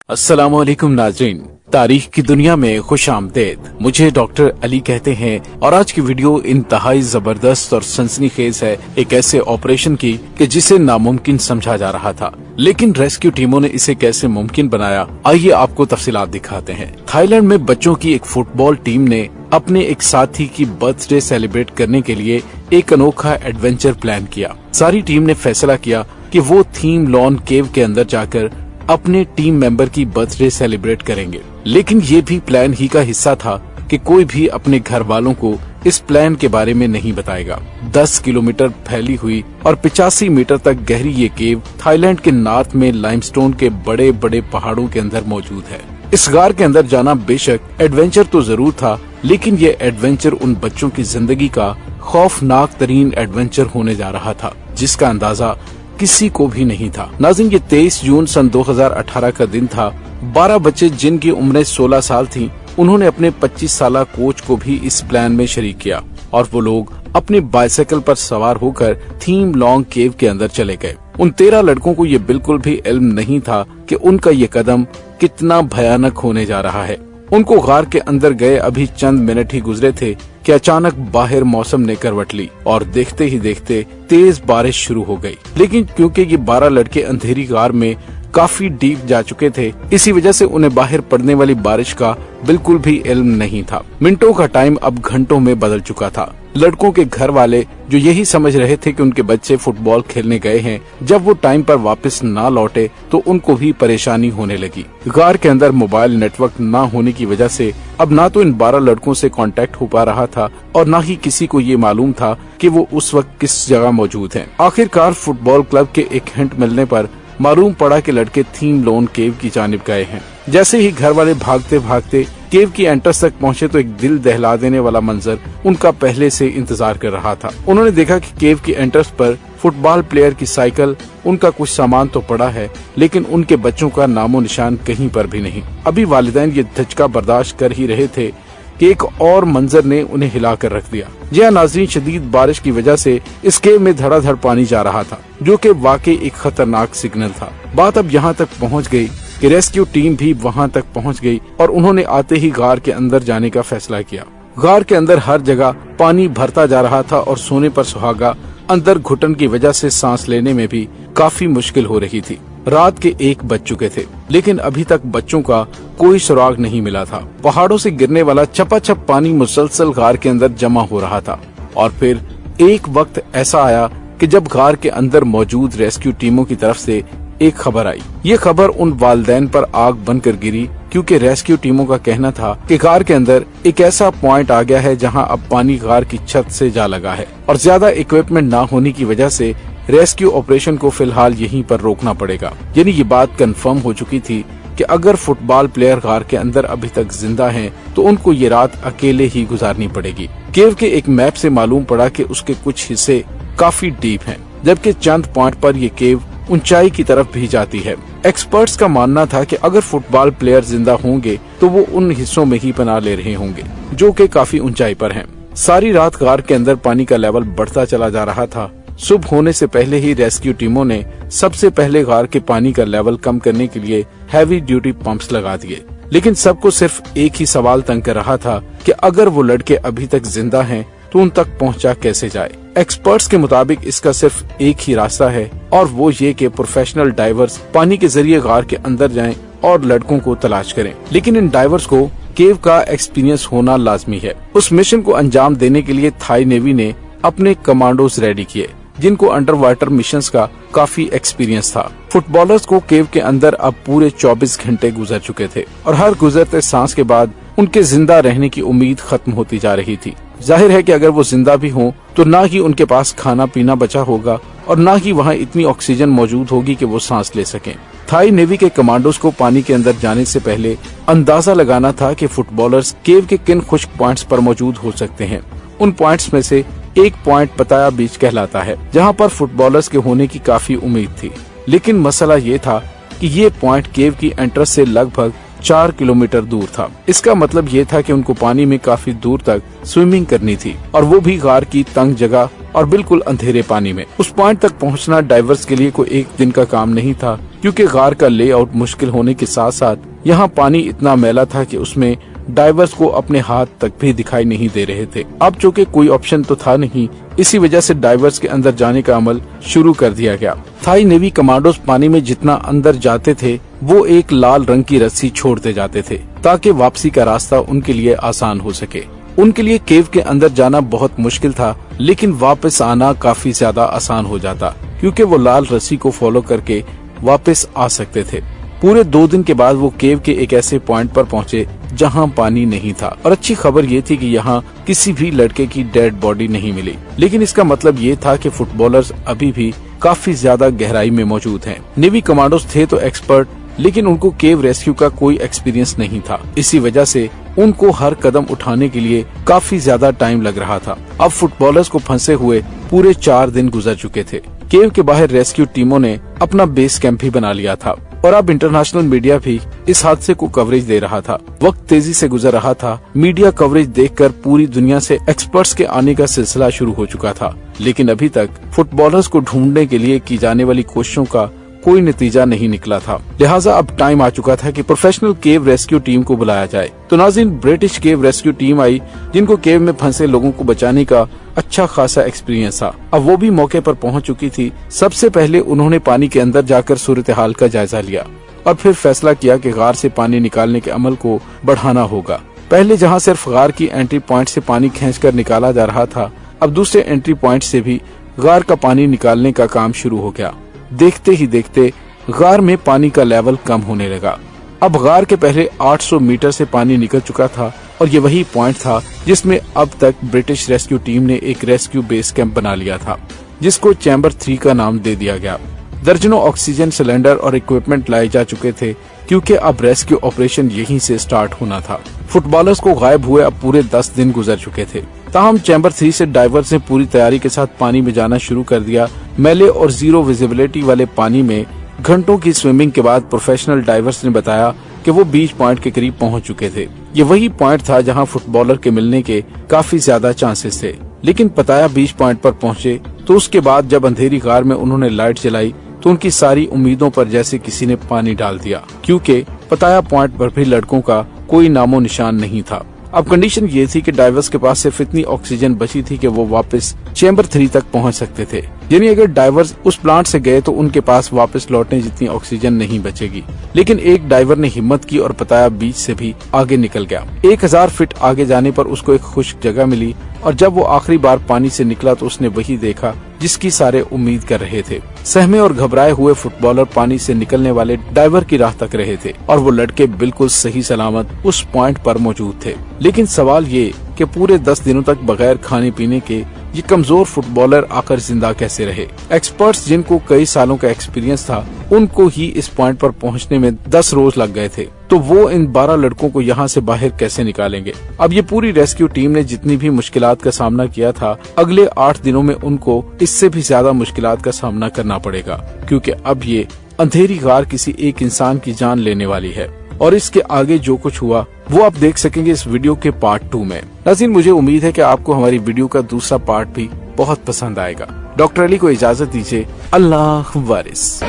अस्सलाम वालेकुम नाज़रीन, तारीख की दुनिया में खुश आमदेद। मुझे डॉक्टर अली कहते हैं और आज की वीडियो इंतहाई जबरदस्त और सनसनीखेज है एक ऐसे ऑपरेशन की कि जिसे नामुमकिन समझा जा रहा था, लेकिन रेस्क्यू टीमों ने इसे कैसे मुमकिन बनाया, आइए आपको तफसीलात दिखाते हैं। थाईलैंड में बच्चों की एक फुटबॉल टीम ने अपने एक साथी की बर्थडे सेलिब्रेट करने के लिए एक अनोखा एडवेंचर प्लान किया। सारी टीम ने फैसला किया कि वो थीम लॉन केव के अंदर जाकर अपने टीम मेंबर की बर्थडे सेलिब्रेट करेंगे, लेकिन ये भी प्लान ही का हिस्सा था कि कोई भी अपने घर वालों को इस प्लान के बारे में नहीं बताएगा। 10 किलोमीटर फैली हुई और 85 मीटर तक गहरी ये केव थाईलैंड के नॉर्थ में लाइमस्टोन के बड़े बड़े पहाड़ों के अंदर मौजूद है। इस गार के अंदर जाना बेशक एडवेंचर तो जरूर था, लेकिन ये एडवेंचर उन बच्चों की जिंदगी का खौफनाक तरीन एडवेंचर होने जा रहा था, जिसका अंदाजा किसी को भी नहीं था। नाज़रीन, ये 23 जून सन 2018 का दिन था। 12 बच्चे जिनकी उम्रें 16 साल थी, उन्होंने अपने 25 साला कोच को भी इस प्लान में शरीक किया और वो लोग अपने बाइसाइकिल पर सवार होकर थीम लॉन्ग केव के अंदर चले गए। उन 13 लड़कों को ये बिल्कुल भी इल्म नहीं था कि उनका ये कदम कितना भयानक होने जा रहा है। उनको गार के अंदर गए अभी चंद मिनट ही गुजरे थे कि अचानक बाहर मौसम ने करवट ली और देखते ही देखते तेज बारिश शुरू हो गई। लेकिन क्योंकि ये 12 लड़के अंधेरी गार में काफी डीप जा चुके थे, इसी वजह से उन्हें बाहर पड़ने वाली बारिश का बिल्कुल भी इल्म नहीं था। मिनटों का टाइम अब घंटों में बदल चुका था। लड़कों के घर वाले जो यही समझ रहे थे कि उनके बच्चे फुटबॉल खेलने गए हैं, जब वो टाइम पर वापस ना लौटे तो उनको भी परेशानी होने लगी। गार के अंदर मोबाइल नेटवर्क ना होने की वजह से अब ना तो इन 12 लड़कों से कांटेक्ट हो पा रहा था और ना ही किसी को ये मालूम था कि वो उस वक्त किस जगह मौजूद हैं। आखिरकार फुटबॉल क्लब के एक हिंट मिलने पर मालूम पड़ा कि लड़के थीम लॉन केव की जानिब गए हैं। जैसे ही घर वाले भागते भागते केव की एंट्रेंस तक पहुंचे तो एक दिल दहला देने वाला मंजर उनका पहले से इंतजार कर रहा था। उन्होंने देखा कि केव की एंट्रेंस पर फुटबॉल प्लेयर की साइकिल, उनका कुछ सामान तो पड़ा है, लेकिन उनके बच्चों का नामो निशान कहीं पर भी नहीं। अभी वालिदैन ये धचका बर्दाश्त कर ही रहे थे कि एक और मंजर ने उन्हें हिला कर रख दिया। जी हां नाज़रीन, शदीद बारिश की वजह से इस केव में धड़ाधड़ पानी जा रहा था, जो कि वाकई एक खतरनाक सिग्नल था। बात अब यहाँ तक पहुँच गई कि रेस्क्यू टीम भी वहाँ तक पहुँच गई और उन्होंने आते ही गार के अंदर जाने का फैसला किया। गार के अंदर हर जगह पानी भरता जा रहा था और सोने पर सुहागा अंदर घुटन की वजह से सांस लेने में भी काफी मुश्किल हो रही थी। रात के 1 बज चुके थे, लेकिन अभी तक बच्चों का कोई सुराग नहीं मिला था। पहाड़ों से गिरने वाला चपाचप पानी मुसलसल गार के अंदर जमा हो रहा था और फिर एक वक्त ऐसा आया कि जब गार के अंदर मौजूद रेस्क्यू टीमों की तरफ से एक खबर आई। ये खबर उन वालिदैन पर आग बनकर गिरी, क्योंकि रेस्क्यू टीमों का कहना था कि गार के अंदर एक ऐसा पॉइंट आ गया है जहां अब पानी गार की छत से जा लगा है और ज्यादा इक्विपमेंट ना होने की वजह से रेस्क्यू ऑपरेशन को फिलहाल यहीं पर रोकना पड़ेगा। यानी ये बात कंफर्म हो चुकी थी कि अगर फुटबॉल प्लेयर गार के अंदर अभी तक जिंदा हैं, तो उनको ये रात अकेले ही गुजारनी पड़ेगी। केव के एक मैप से मालूम पड़ा कि उसके कुछ हिस्से काफी डीप हैं, जबकि चंद पॉइंट पर ये केव ऊंचाई की तरफ भी जाती है। एक्सपर्ट्स का मानना था कि अगर फुटबॉल प्लेयर जिंदा होंगे तो वो उन हिस्सों में ही पनाह ले रहे होंगे जो कि काफी ऊंचाई पर हैं। सारी रात गार के अंदर पानी का लेवल बढ़ता चला जा रहा था। सुबह होने से पहले ही रेस्क्यू टीमों ने सबसे पहले गार के पानी का लेवल कम करने के लिए हैवी ड्यूटी पंप्स लगा दिए, लेकिन सबको सिर्फ एक ही सवाल तंग कर रहा था कि अगर वो लड़के अभी तक जिंदा हैं तो उन तक पहुंचा कैसे जाए। एक्सपर्ट्स के मुताबिक इसका सिर्फ एक ही रास्ता है और वो ये कि प्रोफेशनल डाइवर्स पानी के जरिए गार के अंदर जाएं और लड़कों को तलाश करें, लेकिन इन डाइवर्स को केव का एक्सपीरियंस होना लाजमी है। उस मिशन को अंजाम देने के लिए थाई नेवी ने अपने कमांडोज रेडी किए, जिनको अंडर वाटर मिशंस का काफी एक्सपीरियंस था। फुटबॉलर्स को केव के अंदर अब पूरे 24 घंटे गुजर चुके थे और हर गुजरते सांस के बाद उनके जिंदा रहने की उम्मीद खत्म होती जा रही थी। जाहिर है कि अगर वो जिंदा भी हों तो ना ही उनके पास खाना पीना बचा होगा और ना ही वहाँ इतनी ऑक्सीजन मौजूद होगी कि वो सांस ले सकें। थाई नेवी के कमांडोज को पानी के अंदर जाने से पहले अंदाजा लगाना था कि फुटबॉलर्स केव के किन खुश्क पॉइंट्स पर मौजूद हो सकते हैं। उन पॉइंट्स में से एक पॉइंट पताया बीच कहलाता है, जहां पर फुटबॉलर्स के होने की काफी उम्मीद थी, लेकिन मसला ये था कि ये पॉइंट केव की एंट्रेंस से लगभग 4 किलोमीटर दूर था। इसका मतलब ये था कि उनको पानी में काफी दूर तक स्विमिंग करनी थी, और वो भी गार की तंग जगह और बिल्कुल अंधेरे पानी में। उस पॉइंट तक पहुंचना डाइवर्स के लिए कोई एक दिन का काम नहीं था, क्योंकि गार का लेआउट मुश्किल होने के साथ साथ यहाँ पानी इतना मैला था कि उसमें डाइवर्स को अपने हाथ तक भी दिखाई नहीं दे रहे थे। अब चूँकि कोई ऑप्शन तो था नहीं, इसी वजह से डाइवर्स के अंदर जाने का अमल शुरू कर दिया गया। थाई नेवी कमांडोज पानी में जितना अंदर जाते थे, वो एक लाल रंग की रस्सी छोड़ते जाते थे ताकि वापसी का रास्ता उनके लिए आसान हो सके। उनके लिए केव के अंदर जाना बहुत मुश्किल था, लेकिन वापस आना काफी ज्यादा आसान हो जाता, क्योंकि वो लाल रस्सी को फॉलो करके वापस आ सकते थे। पूरे 2 दिन के बाद वो केव के एक ऐसे पॉइंट पर पहुंचे जहां पानी नहीं था, और अच्छी खबर ये थी कि यहाँ किसी भी लड़के की डेड बॉडी नहीं मिली। लेकिन इसका मतलब ये था कि फुटबॉलर्स अभी भी काफी ज्यादा गहराई में मौजूद हैं। नेवी कमांडोज थे तो एक्सपर्ट, लेकिन उनको केव रेस्क्यू का कोई एक्सपीरियंस नहीं था। इसी वजह से उनको हर कदम उठाने के लिए काफी ज्यादा टाइम लग रहा था। अब फुटबॉलर्स को फंसे हुए पूरे 4 दिन गुजर चुके थे। केव के बाहर रेस्क्यू टीमों ने अपना बेस कैंप भी बना लिया था, और अब इंटरनेशनल मीडिया भी इस हादसे को कवरेज दे रहा था। वक्त तेजी से गुजर रहा था। मीडिया कवरेज देखकर पूरी दुनिया से एक्सपर्ट्स के आने का सिलसिला शुरू हो चुका था, लेकिन अभी तक फुटबॉलर्स को ढूंढने के लिए की जाने वाली कोशिशों का कोई नतीजा नहीं निकला था। लिहाजा अब टाइम आ चुका था कि प्रोफेशनल केव रेस्क्यू टीम को बुलाया जाए। तो नाज़रीन, ब्रिटिश केव रेस्क्यू टीम आई, जिनको केव में फंसे लोगों को बचाने का अच्छा खासा एक्सपीरियंस था। अब वो भी मौके पर पहुंच चुकी थी। सबसे पहले उन्होंने पानी के अंदर जाकर सूरत हाल का जायजा लिया, और फिर फैसला किया कि गार से पानी निकालने के अमल को बढ़ाना होगा। पहले जहां सिर्फ गार की एंट्री पॉइंट से पानी खींचकर निकाला जा रहा था, अब दूसरे एंट्री पॉइंट से भी गार का पानी निकालने का काम शुरू हो गया। देखते ही देखते गार में पानी का लेवल कम होने लगा। अब गार के पहले 800 मीटर से पानी निकल चुका था, और ये वही पॉइंट था जिसमें अब तक ब्रिटिश रेस्क्यू टीम ने एक रेस्क्यू बेस कैंप बना लिया था, जिसको चैम्बर 3 का नाम दे दिया गया। दर्जनों ऑक्सीजन सिलेंडर और इक्विपमेंट लाए जा चुके थे, क्योंकि अब रेस्क्यू ऑपरेशन यहीं से स्टार्ट होना था। फुटबॉलर्स को गायब हुए अब पूरे 10 दिन गुजर चुके थे। ताहम चैम्बर 3 से डाइवर्स ने पूरी तैयारी के साथ पानी में जाना शुरू कर दिया। मैले और जीरो विजिबिलिटी वाले पानी में घंटों की स्विमिंग के बाद प्रोफेशनल डाइवर्स ने बताया कि वो बीच पॉइंट के करीब पहुंच चुके थे। ये वही पॉइंट था जहां फुटबॉलर के मिलने के काफी ज्यादा चांसेस थे। लेकिन पताया बीच पॉइंट पर पहुंचे तो उसके बाद जब अंधेरी गार में उन्होंने लाइट जलाई तो उनकी सारी उम्मीदों पर जैसे किसी ने पानी डाल दिया, क्योंकि पताया पॉइंट पर भी लड़कों का कोई नामो निशान नहीं था। अब कंडीशन ये थी कि डाइवर्स के पास सिर्फ इतनी ऑक्सीजन बची थी कि वो वापस चैम्बर 3 तक पहुंच सकते थे। यानी अगर डाइवर्स उस प्लांट से गए तो उनके पास वापस लौटने जितनी ऑक्सीजन नहीं बचेगी। लेकिन एक डाइवर ने हिम्मत की और पताया बीच से भी आगे निकल गया। 1000 फीट आगे जाने पर उसको एक खुश्क जगह मिली, और जब वो आखिरी बार पानी से निकला तो उसने वही देखा जिसकी सारे उम्मीद कर रहे थे। सहमे और घबराए हुए फुटबॉलर पानी से निकलने वाले डाइवर की राह तक रहे थे, और वो लड़के बिल्कुल सही सलामत उस पॉइंट पर मौजूद थे। लेकिन सवाल ये कि पूरे 10 दिनों तक बगैर खाने पीने के ये कमजोर फुटबॉलर आकर जिंदा कैसे रहे। एक्सपर्ट्स जिनको कई सालों का एक्सपीरियंस था, उनको ही इस पॉइंट पर पहुंचने में 10 रोज लग गए थे, तो वो इन 12 लड़कों को यहाँ से बाहर कैसे निकालेंगे। अब ये पूरी रेस्क्यू टीम ने जितनी भी मुश्किलात का सामना किया था, अगले 8 दिनों में उनको इससे भी ज्यादा मुश्किलात का सामना करना पड़ेगा, क्योंकि अब ये अंधेरी गार किसी एक इंसान की जान लेने वाली है। और इसके आगे जो कुछ हुआ वो आप देख सकेंगे इस वीडियो के पार्ट 2 में। नाज़रीन, मुझे उम्मीद है कि आपको हमारी वीडियो का दूसरा पार्ट भी बहुत पसंद आएगा। डॉक्टर अली को इजाजत दीजिए। अल्लाह वारिस।